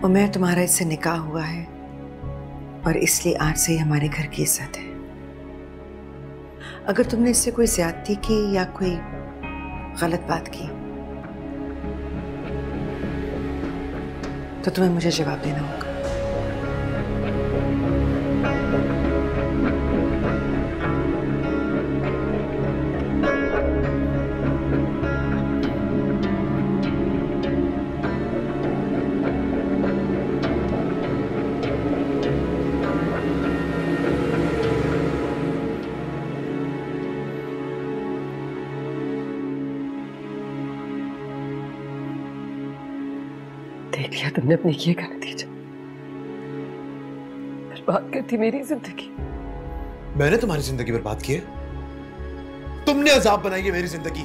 उमर, तुम्हारा इससे निकाह हुआ है और इसलिए आज से ही हमारे घर की इज्जत है। अगर तुमने इससे कोई ज्यादती की या कोई गलत बात की तो तुम्हें मुझे जवाब देना होगा। देख लिया तुमने अपने किए का नतीजा। बर्बाद कर दी मेरी जिंदगी। मैंने तुम्हारी जिंदगी बर्बाद की है? तुमने अजाब बनाई है मेरी जिंदगी।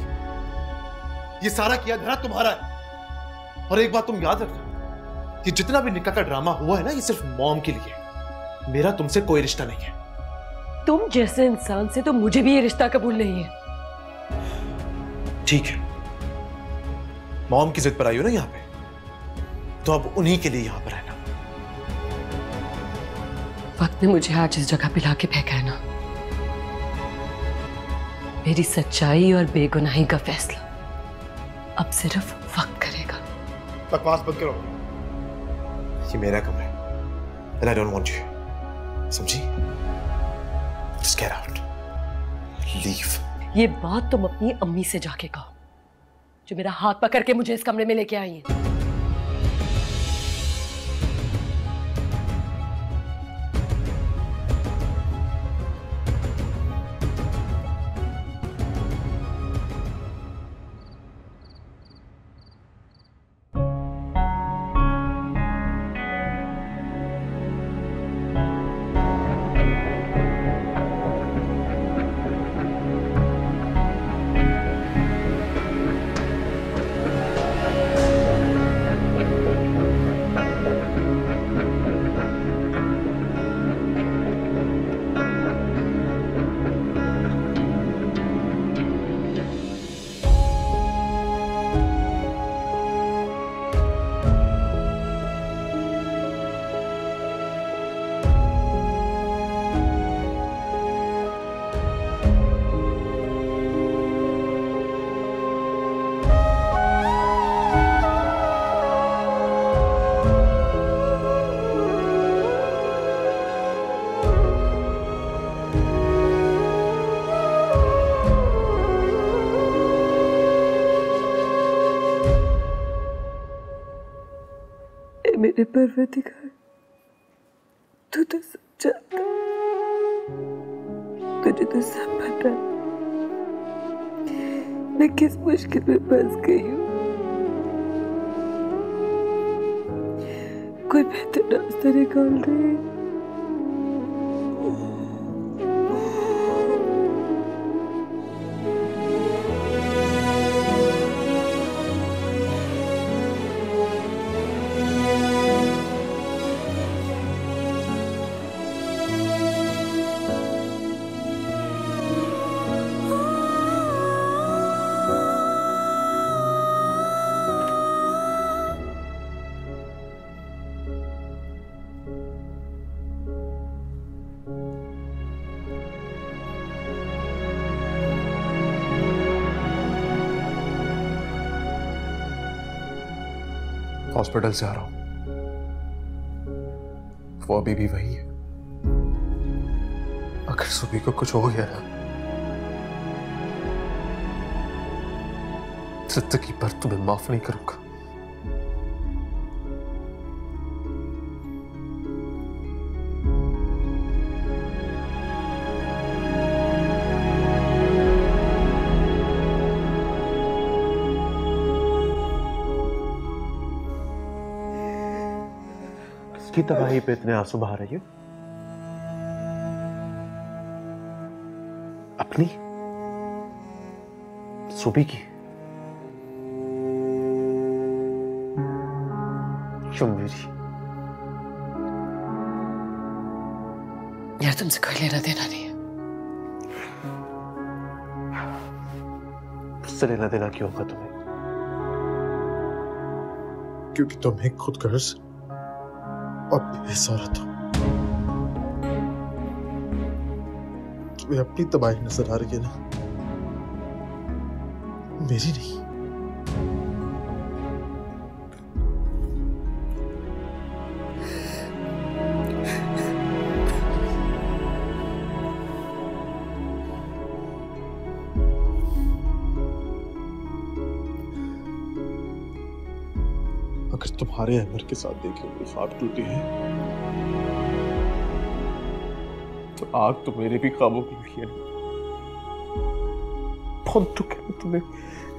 ये सारा किया धरा तुम्हारा है। और एक बात तुम याद रखना, कि जितना भी निकाह का ड्रामा हुआ है ना, ये सिर्फ मॉम के लिए। मेरा तुमसे कोई रिश्ता नहीं है। तुम जैसे इंसान से तो मुझे भी ये रिश्ता कबूल नहीं है। ठीक है, मॉम की जिद पर आई हो ना यहाँ पे, तो अब उन्हीं के लिए यहां पर रहना। वक्त ने मुझे आज इस जगह पे लाके फेंका है ना। मेरी सच्चाई और बेगुनाही का फैसला अब सिर्फ वक्त करेगा। बकवास बंद करो। ये मेरा कमरा है and I don't want you। समझी? Just get out। Leave। ये बात तुम अपनी अम्मी से जाके कहो, जो मेरा हाथ पकड़ के मुझे इस कमरे में लेके आई है। मेरे परवरदिगार, तू तो सब जानता, तुझे तो सब पता मैं किस मुश्किल में फंस गई हूँ। कोई बेहतर रास्ता निकाल रही है। हॉस्पिटल से आ रहा हूं, वो अभी भी वही है। अगर सुबह को कुछ हो गया ना, जिंदगी भर तुम्हें माफ नहीं करूंगा। की तबाही पे इतने आंसू बहा रही हो? अपनी सुबह की? क्यों मेरी? यार तुमसे कोई लेना देना नहीं है। मुझसे लेना देना क्यों होगा तुम्हें? क्योंकि तुम एक खुदगर्ज और इस औरत तुम्हें अपनी तबाही नजर आ रही है ना, मेरी नहीं। अगर तुम्हारे अमर के साथ देखे हुए ख्वाब टूटे हैं तो आग तो मेरे भी ख्वाबों की हुई है। बहुत दुख है तुम्हें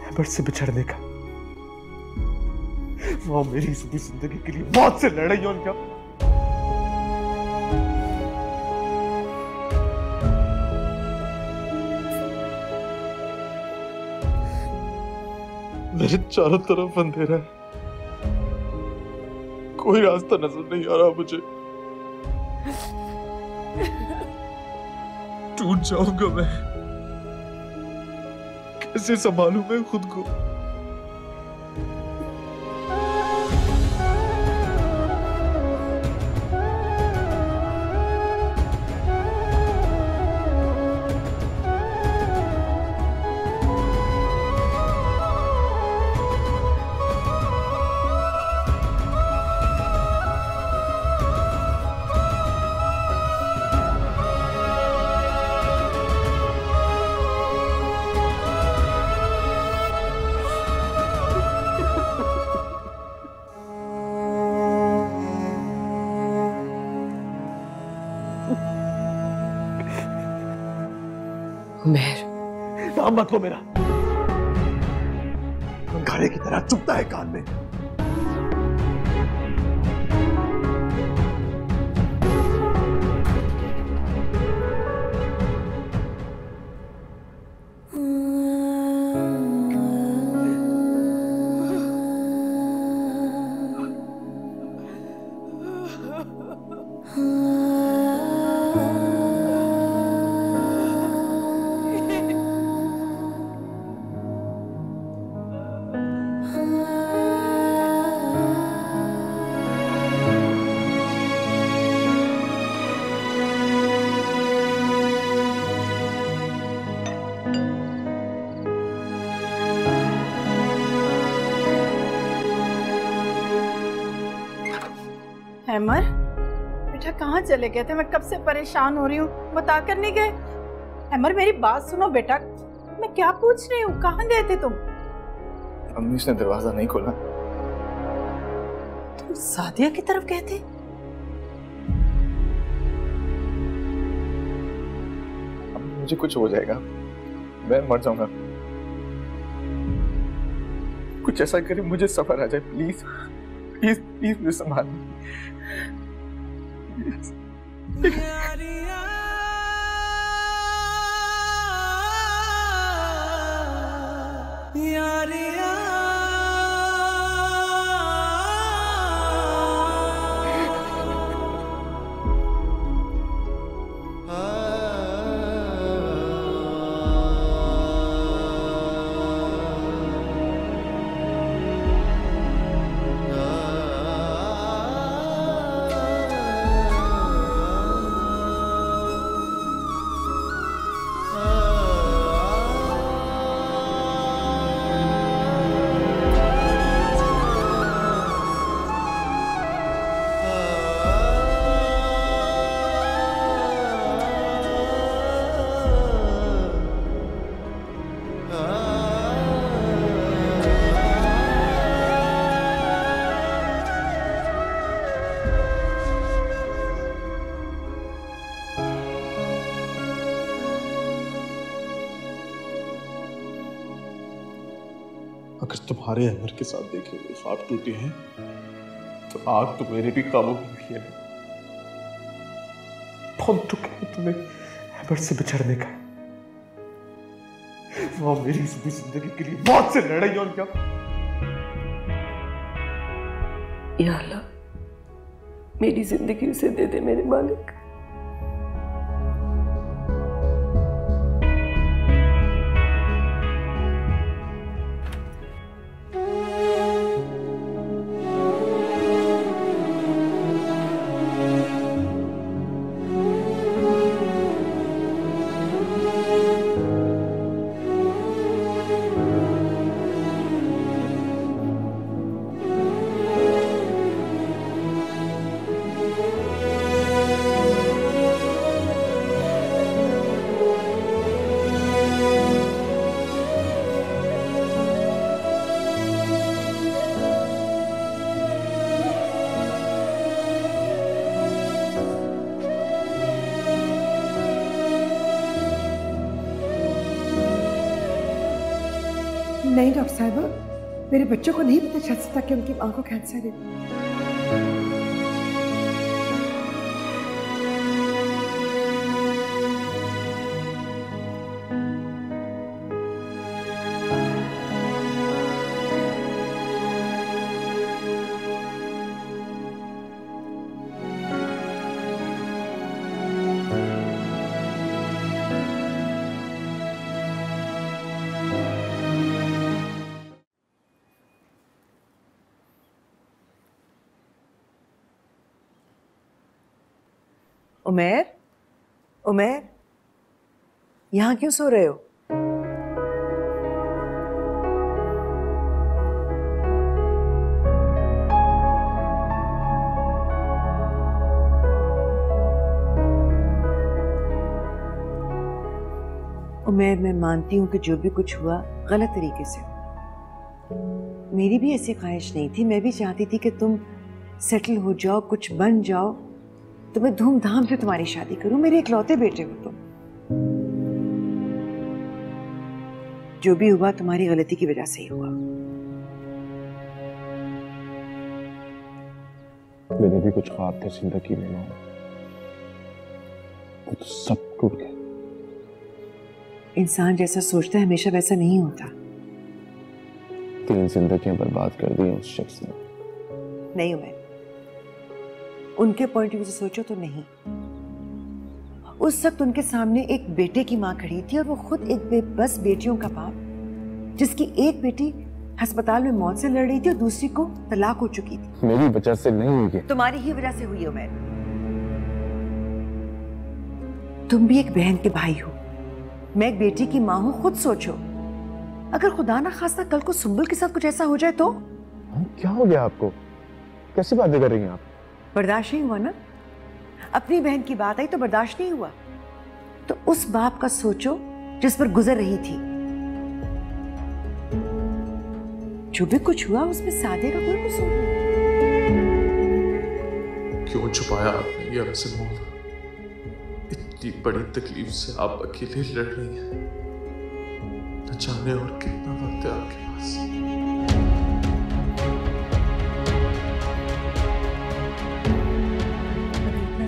अमर से बिछड़ने का। वो मेरी जिंदगी के लिए बहुत से लड़ाई और क्या मेरे चारों तरफ अंधेरा है, कोई रास्ता नजर नहीं आ रहा मुझे। टूट जाऊंगा मैं, कैसे संभालूं मैं खुद को। उमेर, नाम मत लो मेरा, अंगारे की तरह चुभता है कान में। हैमर, बेटा कहाँ चले गए थे? मैं कब से परेशान हो रही हूँ, बता कर नहीं गए? हैमर मेरी बात सुनो बेटा, मैं क्या पूछ रही हूँ, कहाँ गए थे तुम? अम्मी उसने दरवाजा नहीं खोला। तुम सादिया की तरफ गए थे? अम्मी मुझे कुछ हो जाएगा, मैं मर जाऊंगा। कुछ ऐसा करे मुझे सफर आ जाए, प्लीज प्लीज प्लीज मुझे संभाल। अगर तुम्हारे अमर के साथ देखे हुए ख्वाब टूटे हैं तो आग तो मेरे भी ख्वाबों की हुई है। बहुत दुख है तुम्हें अमर से बिछड़ने का। वो मेरी जिंदगी के लिए बहुत से लड़ाई और क्या। या अल्लाह, मेरी जिंदगी उसे दे दे मेरे मालिक। नहीं डॉक्टर साहब, मेरे बच्चों को नहीं पता चल सकता कि उनकी माँ को कैंसर है। उमेर, उमेर, यहाँ क्यों सो रहे हो? उमेर, मैं मानती हूँ कि जो भी कुछ हुआ गलत तरीके से, मेरी भी ऐसी ख्वाहिश नहीं थी। मैं भी चाहती थी कि तुम सेटल हो जाओ, कुछ बन जाओ, तो मैं धूमधाम से तुम्हारी शादी करूं। मेरे इकलौते बेटे हो तुम। जो भी हुआ तुम्हारी गलती की वजह से ही हुआ। मेरे भी कुछ ख्वाब थे जिंदगी में ना, वो तो सब टूट गए। इंसान जैसा सोचता है हमेशा वैसा नहीं होता। 3 जिंदगियां बर्बाद कर दी उस शख्स ने। नहीं उमेर, उनके पॉइंट ऑफ व्यू से सोचो तो नहीं। उस वक्त उनके सामने एक बेटे की माँ खड़ी थी और वो खुद एक बेबस बेटियों का बाप, जिसकी एक बेटी अस्पताल में मौत से लड़ रही थी और दूसरी को तलाक हो चुकी थी। मेरी वजह से नहीं हुई, तुम्हारी ही वजह से हुई उमेर। तुम भी एक बहन के भाई हो, मैं एक बेटी की माँ हूँ। खुद सोचो, अगर खुदा ना खास्ता कल को सुंबल के साथ कुछ ऐसा हो जाए तो? क्या हो गया आपको? कैसी बातें कर रही हैं आप? बर्दाश्त नहीं हुआ ना? अपनी बहन की बात आई तो बर्दाश्त नहीं हुआ। तो उस बाप का सोचो जिस पर गुजर रही थी। जो भी कुछ हुआ उसमें सादे का कोई कसूर नहीं। क्यों छुपाया आपने ये रस्म? इतनी बड़ी तकलीफ से आप अकेले लड़ रही हैं। न जाने और कितना वक्त है आपके पास।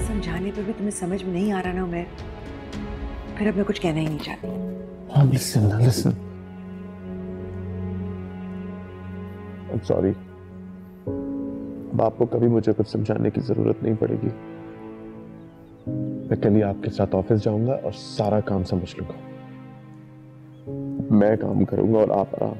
समझाने पर भी तुम्हें समझ में नहीं आ रहा ना उमेर, फिर अब मैं कुछ कहना ही नहीं चाहती। Listen, listen. I'm sorry. अब आपको कभी मुझे कुछ समझाने की जरूरत नहीं पड़ेगी। मैं कल ही आपके साथ ऑफिस जाऊंगा और सारा काम समझ लूंगा। मैं काम करूंगा और आप आराम।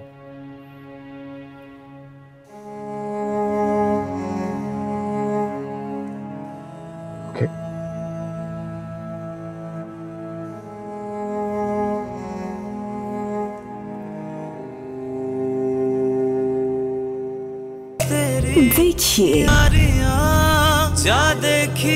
देखिए जा देखी